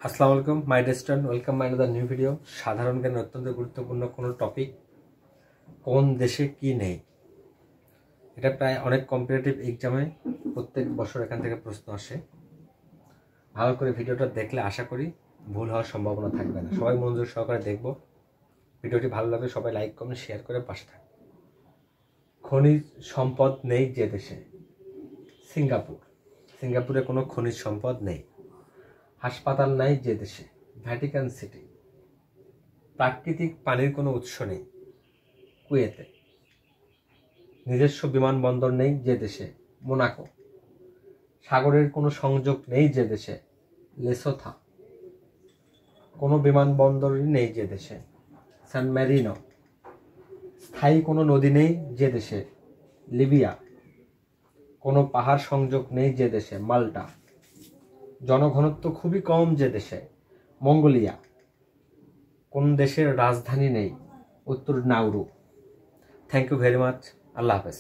আসসালামু আলাইকুম my dear student, welcome my another new video. সাধারণ জ্ঞান অত্যন্ত গুরুত্বপূর্ণ কোনো টপিক, কোন দেশে কি নেই, এটা প্রায় অনেক কম্পিটিটিভ এক্সামে প্রত্যেক বছর এখান থেকে প্রশ্ন আসে। ভালো করে ভিডিওটা দেখলে আশা করি ভুল হওয়ার সম্ভাবনা থাকবে না। সবাই মনোযোগ সহকারে দেখব। ভিডিওটি ভালো লাগলে সবাই লাইক কমেন্ট শেয়ার করে পাশে থাকবে। খনিজ সম্পদ নেই যে দেশে? সিঙ্গাপুর। সিঙ্গাপুরে কোনো খনিজ সম্পদ নেই। হাসপাতাল নাই যে দেশে? Vatican city. প্রাকৃতিক পানির কোনো উৎস নেই? কুয়েতে। নিজস্ব বিমানবন্দর নেই যে দেশে? মোনাকো। সাগরের কোনো সংযোগ নেই যে দেশে? লেসোথা। কোনো বিমানবন্দরই নেই যে দেশে? সান ম্যারিনো। স্থায়ী কোনো নদী নেই যে দেশে? লিবিয়া। কোনো পাহাড় সংযোগ নেই যে দেশে? মাল্টা। জনঘনত্ব খুবই কম যে দেশে? মঙ্গোলিয়া। কোন দেশের রাজধানী নেই? উত্তর Nauru. Thank you very much. Allah হাফেজ।